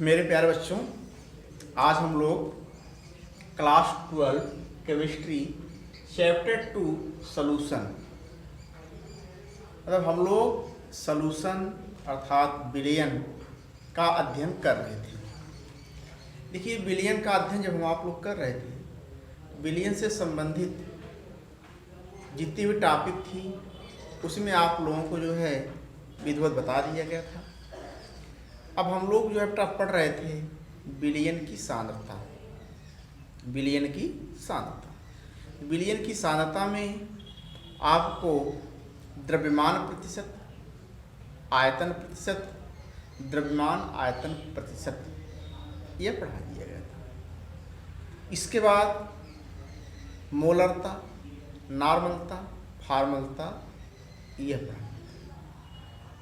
मेरे प्यारे बच्चों, आज हम लोग क्लास 12 केमिस्ट्री चैप्टर 2 सॉल्यूशन मतलब हम लोग सॉल्यूशन अर्थात विलयन का अध्ययन कर रहे थे। देखिए, विलयन का अध्ययन जब हम आप लोग कर रहे थे, विलयन से संबंधित जितनी भी टॉपिक थी उसमें आप लोगों को जो है विधिवत बता दिया गया था। अब हम लोग जो है पढ़ रहे थे विलयन की सांद्रता। विलयन की सांद्रता विलयन की सांद्रता में आपको द्रव्यमान प्रतिशत, आयतन प्रतिशत, द्रव्यमान आयतन प्रतिशत यह पढ़ा दिया गया था। इसके बाद मोलरता, नॉर्मलता, फॉर्मलता यह पढ़ा।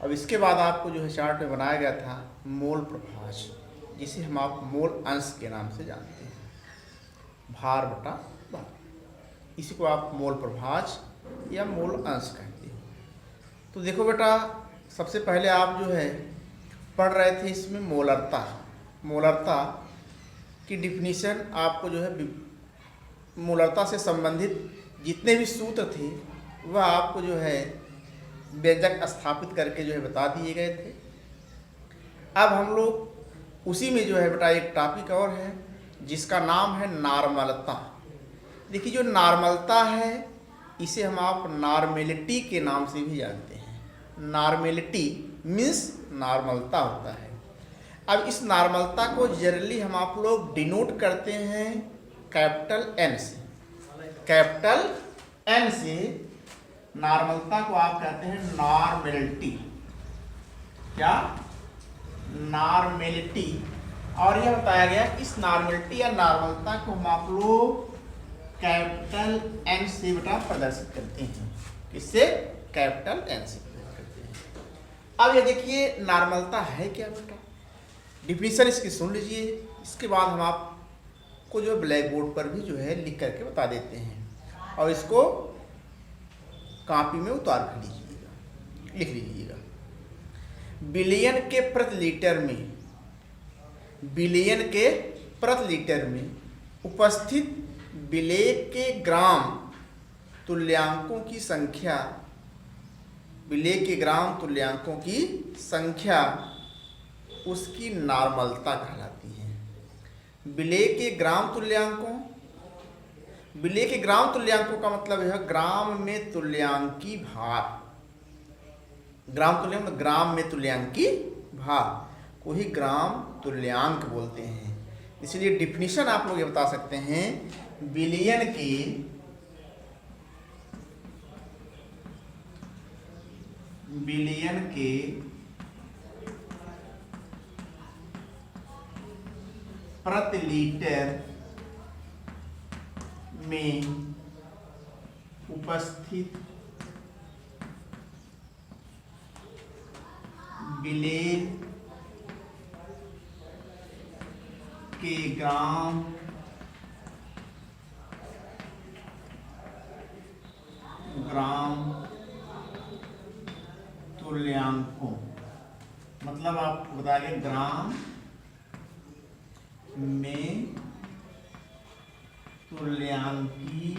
अब इसके बाद आपको जो है चार्ट में बनाया गया था मोल प्रभाज, जिसे हम आप मोल अंश के नाम से जानते हैं, भार बटा भार। इसी को आप मोल प्रभाज या मोल अंश कहते हैं। तो देखो बेटा, सबसे पहले आप जो है पढ़ रहे थे इसमें मोलरता। मोलरता की डिफिनीशन आपको जो है मोलरता से संबंधित जितने भी सूत्र थे वह आपको जो है व्यंजक स्थापित करके जो है बता दिए गए थे। अब हम लोग उसी में जो है बेटा एक टॉपिक और है जिसका नाम है नॉर्मलता। देखिए, जो नॉर्मलता है इसे हम आप नॉर्मेलिटी के नाम से भी जानते हैं। नॉर्मेलिटी मीन्स नॉर्मलता होता है। अब इस नॉर्मलता को जनरली हम आप लोग डिनोट करते हैं कैपिटल एन से। कैपिटल एन से नॉर्मलता को आप कहते हैं नॉर्मेलिटी। क्या? नॉर्मेलिटी। और यह बताया गया इस नॉर्मेलिटी या नॉर्मलता को हम आप लोग कैपिटल एन से बेटा प्रदर्शित करते हैं। किससे? कैपिटल एन से प्रदर्शित करते हैं। अब ये देखिए नॉर्मलता है क्या बेटा, डिफिनीशन इसकी सुन लीजिए। इसके बाद हम आपको जो ब्लैक बोर्ड पर भी जो है लिख करके बता देते हैं और इसको कॉपी में उतार कर लीजिएगा, लिख लीजिएगा। बिलियन के प्रति लीटर में, बिलियन के प्रति लीटर में उपस्थित विलेय के ग्राम तुल्यांकों की संख्या, विलेय के ग्राम तुल्यांकों की संख्या उसकी नॉर्मलता कहलाती है। विलेय के ग्राम तुल्यांकों, विलेय के ग्राम तुल्यांकों का मतलब है ग्राम में तुल्यांकी भार। ग्राम तुल्यांक मतलब ग्राम में तुल्यांकी भार को ही ग्राम तुल्यांक बोलते हैं। इसलिए डिफिनीशन आप लोग ये बता सकते हैं, विलयन के प्रति लीटर में उपस्थित विलेय के ग्राम तुल्यांकों, मतलब आप बताइए ग्राम में तुल्यांकी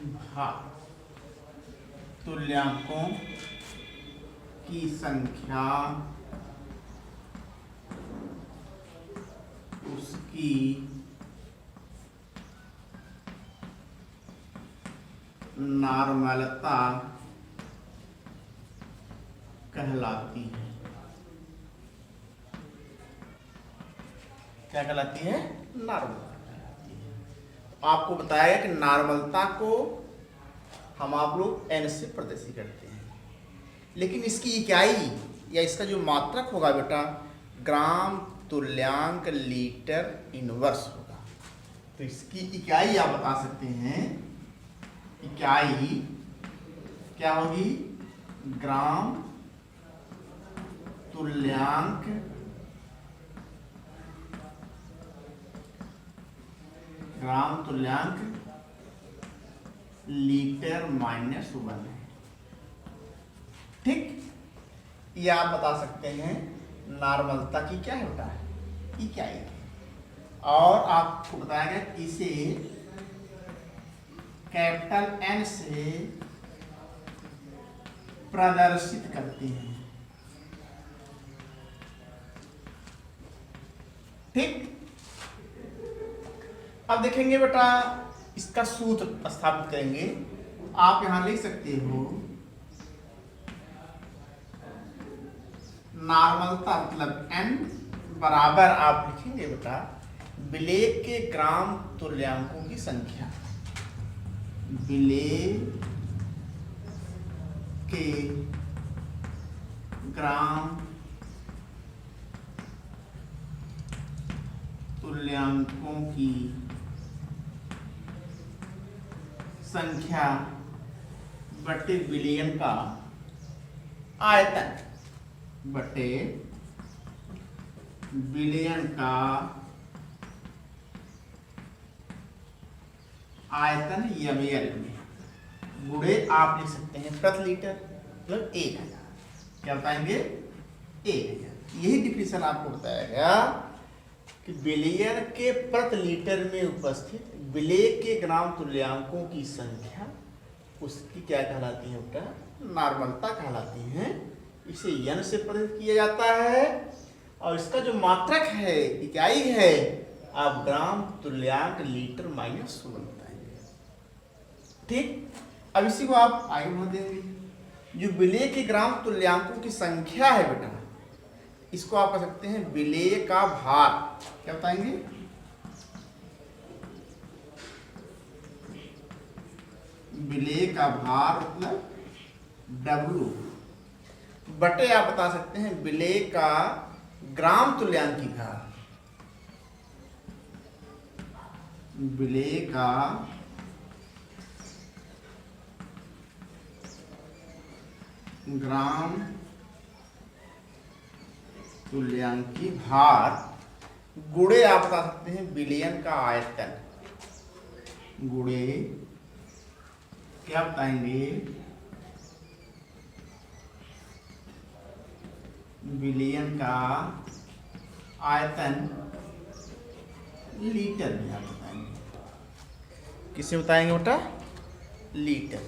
भार, तुल्यांकों की संख्या उसकी नॉर्मलता कहलाती है। क्या कहलाती है? नॉर्मलता कहलाती है। आपको बताया गया कि नॉर्मलता को हम आप लोग एन से प्रदर्शित करते हैं, लेकिन इसकी इकाई या इसका जो मात्रक होगा बेटा ग्राम तुल्यांक लीटर इनवर्स होगा। तो इसकी इकाई आप बता सकते हैं, इकाई क्या होगी? ग्राम तुल्यांक लीटर -1 है। ठीक, ये आप बता सकते हैं नॉर्मलता की क्या है बेटा, इकाई है। और आपको बताया गया कि इसे कैपिटल एन से प्रदर्शित करते हैं। ठीक, अब देखेंगे बेटा इसका सूत्र स्थापित करेंगे। आप यहां लिख सकते हो नॉर्मलता मतलब n बराबर आप लिखेंगे बेटा विलेय के ग्राम तुल्यांकों की संख्या, विलेय के ग्राम तुल्यांकों की संख्या बटे विलयन का आयतन, बटे विलयन का आयतन ml में, गुणे आप लिख सकते हैं प्रति लीटर मतलब 1000। क्या बताएंगे 1000। यही डिफिनेशन आपको बताया गया कि विलयन के प्रति लीटर में उपस्थित विलेय के ग्राम तुल्यांकों की संख्या उसकी क्या कहलाती है बेटा, नॉर्मलता कहलाती है। इसे n से प्रदर्शित किया जाता है और इसका जो मात्रक है, इकाई है, आप ग्राम तुल्यांक लीटर माइनस 1 बताएंगे। ठीक, अब इसी को आप आगे बढ़ा देंगे। जो विलेय के ग्राम तुल्यांकों की संख्या है बेटा, इसको आप कह सकते हैं विलेय का भार। क्या बताएंगे, विलेय का भार मतलब W, बटे आप बता सकते हैं विलेय का ग्राम तुल्यांकी भार, विलेय का ग्राम तुल्यांकी भार, गुणे आप बता सकते हैं विलयन का आयतन, गुणे क्या बताएंगे विलयन का आयतन लीटर में आप बताएंगे। किसे बताएंगे बेटा, लीटर।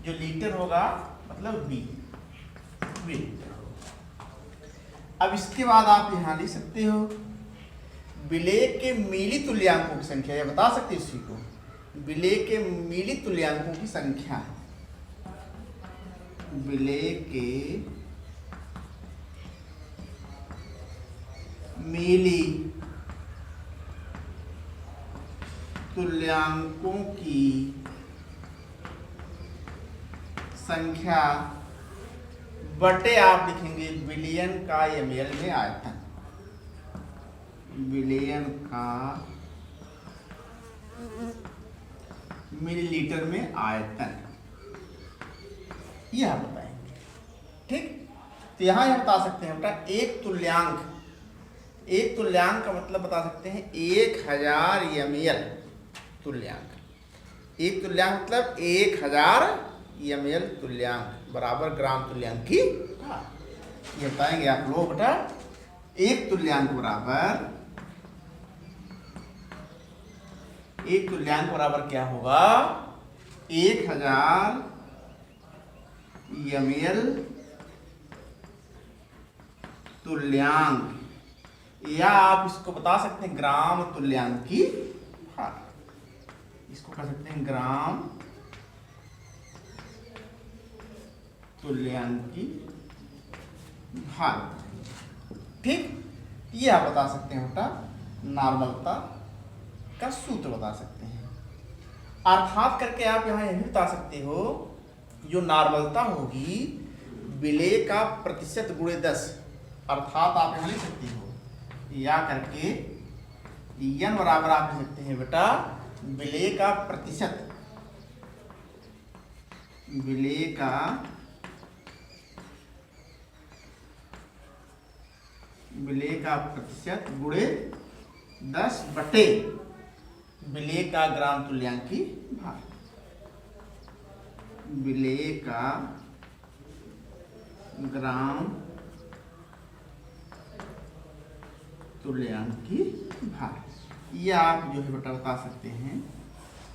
जो लीटर होगा मतलब वी लीटर। अब इसके बाद आप यहां लिख सकते हो विलेय के मिली तुल्यांकों की संख्या, या बता सकते हो इसी को, विलेय के मिली तुल्यांकों की संख्या, विलेय के मिली तुल्यांकों की संख्या बटे आप लिखेंगे विलयन का ml में आयतन, विलयन का मिलीलीटर में आयतन, यह बताएंगे। ठीक, तो यहां यह बता सकते हैं बेटा एक तुल्यांक, एक तुल्यांक का मतलब बता सकते हैं 1000 ml तुल्यांक। एक तुल्यांक मतलब 1000 ml तुल्यांक बराबर ग्राम तुल्यांक की भार। ये बताएंगे आप लोग बेटा एक तुल्यांक बराबर, एक तुल्यांक बराबर क्या होगा 1000 ml तुल्यांक, या आप इसको बता सकते हैं ग्राम तुल्यांक की भार, इसको कह सकते हैं ग्राम तुल्यांक की भार। ठीक, ये आप बता सकते हैं बेटा नॉर्मलता का सूत्र बता सकते हैं। अर्थात करके आप यहां यह भी बता सकते हो जो नॉर्मलता होगी विलेय का प्रतिशत गुणे 10, अर्थात आप यहां लिख सकते हो या करके n बराबर आप लिख सकते हैं बेटा विलेय का प्रतिशत, विलेय का विलेय का प्रतिशत गुणे 10 बटे विलेय का ग्राम तुल्यांक की भार, विलेय का ग्राम तुल्यांकी भार। ये आप जो है बेटा बता सकते हैं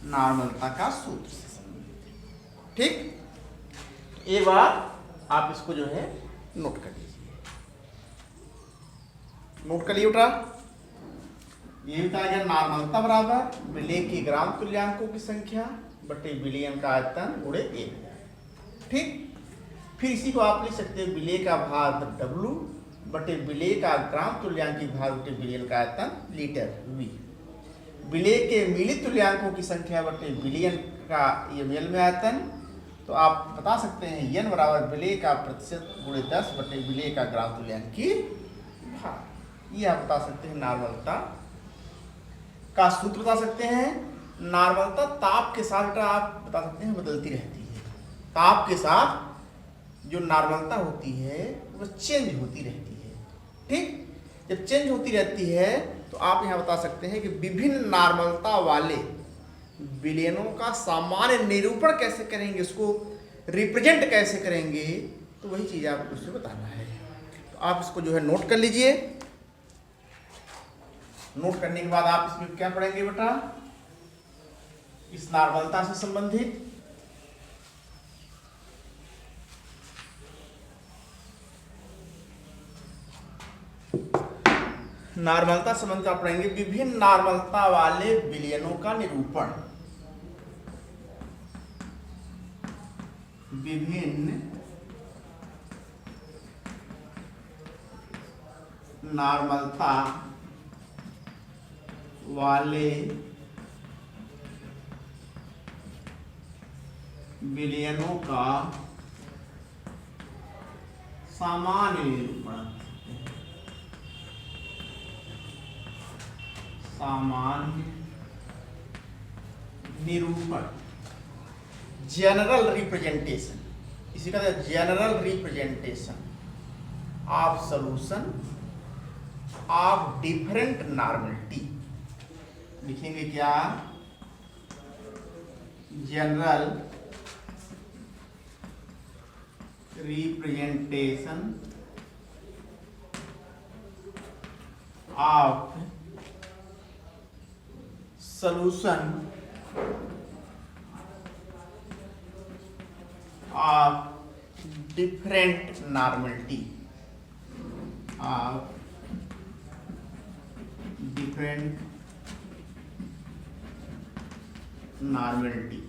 नॉर्मलता का सूत्र से संबंधित। ठीक, एक बार आप इसको जो है नोट कर लीजिए। नोट कर लिए बेटा, ये बताया गया नॉर्मलता बराबर विलेय के ग्राम तुल्यांकों की संख्या बटे विलयन का आयतन गुणे 1000। ठीक, फिर इसी को आप लिख सकते हैं विलेय का भार W बटे विलेय का ग्राम तुल्यांकी भार बटे विलयन का आयतन लीटर V। विलेय के मिलित तुल्यांकों की संख्या बटे विलयन का ml में आयतन, तो आप बता सकते हैं n बराबर विलेय का प्रतिशत गुणे 10 बटे विलेय का ग्राम तुल्यांकी भार। ये आप बता सकते हैं नॉर्मलता का सूत्र बता सकते हैं। नॉर्मलता ताप के साथ बेटा आप बता सकते हैं बदलती रहती है। ताप के साथ जो नॉर्मलता होती है वो चेंज होती रहती है। ठीक, जब चेंज होती रहती है तो आप यहाँ बता सकते हैं कि विभिन्न नॉर्मलता वाले विलयनों का सामान्य निरूपण कैसे करेंगे, उसको रिप्रेजेंट कैसे करेंगे, तो वही चीज़ आपको उससे बताना है। तो आप इसको जो है नोट कर लीजिए। नोट करने के बाद आप इसमें क्या पढ़ेंगे बेटा, इस नॉर्मलता से संबंधित नॉर्मलता संबंधित आप पढ़ेंगे विभिन्न नॉर्मलता वाले विलयनों का निरूपण। विभिन्न नॉर्मलता वाले विलयनों का सामान्य निरूपण। सामान्य निरूपण, जनरल रिप्रेजेंटेशन, इसी का general representation of solution of different normality. लिखेंगे क्या, general representation of solution of different normality of different normality।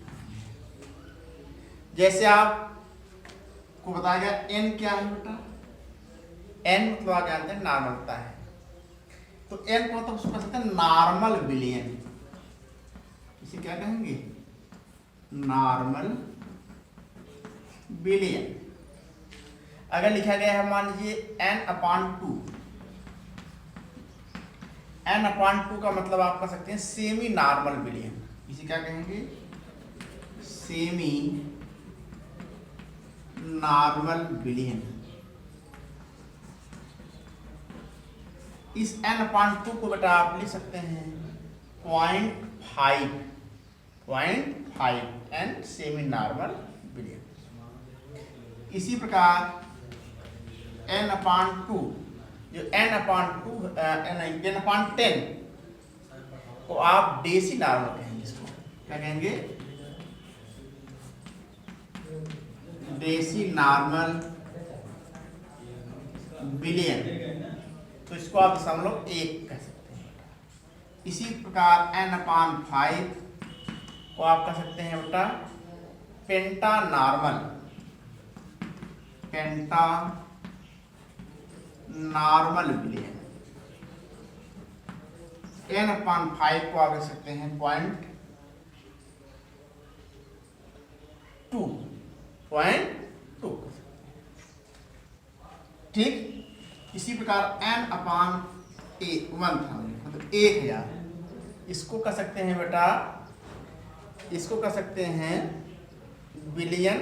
जैसे आपको बताया गया n क्या है बेटा, n मतलब आप जानते हैं नॉर्मलता है, तो n को मतलब उसको कह सकते हैं नॉर्मल विलयन। इसे क्या कहेंगे, नॉर्मल विलयन। अगर लिखा गया है मान लीजिए n/2, n/2 का मतलब आप कह सकते हैं सेमी नॉर्मल विलयन। इसे क्या कहेंगे, सेमी नॉर्मल विलयन। इस n/2 को बेटा आप लिख सकते हैं 0.5 एंड सेमी नॉर्मल विलयन। इसी प्रकार n/2 जो n/10 को आप डेसी नॉर्मल कहेंगे। इसको क्या कहेंगे, डेसी नॉर्मल विलयन। तो इसको आप 0.1 कह सकते हैं। इसी प्रकार n/5 को आप कह सकते हैं बेटा पेंटा नॉर्मल विलयन। n/5 को आप कह सकते हैं 0.2। ठीक, इसी प्रकार n/1 मतलब 1000, इसको कह सकते हैं बेटा, इसको कह सकते हैं विलयन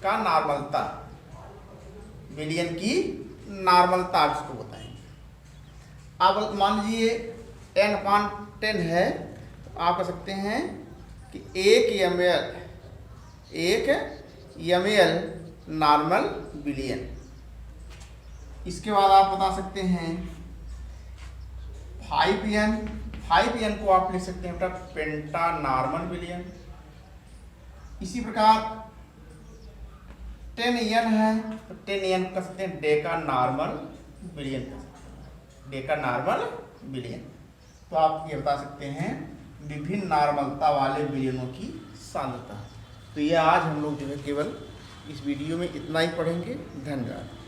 का नॉर्मलता, विलयन की नॉर्मलता आप इसको बताएंगे। अब मान लीजिए n/10 है, तो आप कह सकते हैं कि 1 1 ml नॉर्मल बिलियन। इसके बाद आप बता सकते हैं 5n को आप लिख सकते हैं बेटा पेंटा नॉर्मल बिलियन। इसी प्रकार 10n है तो 10n कर सकते हैं Deka normal billion, Deka normal billion. तो आप ये बता सकते हैं विभिन्न नॉर्मलता वाले बिलियनों की सांद्रता। तो ये आज हम लोग जो है केवल इस वीडियो में इतना ही पढ़ेंगे। धन्यवाद।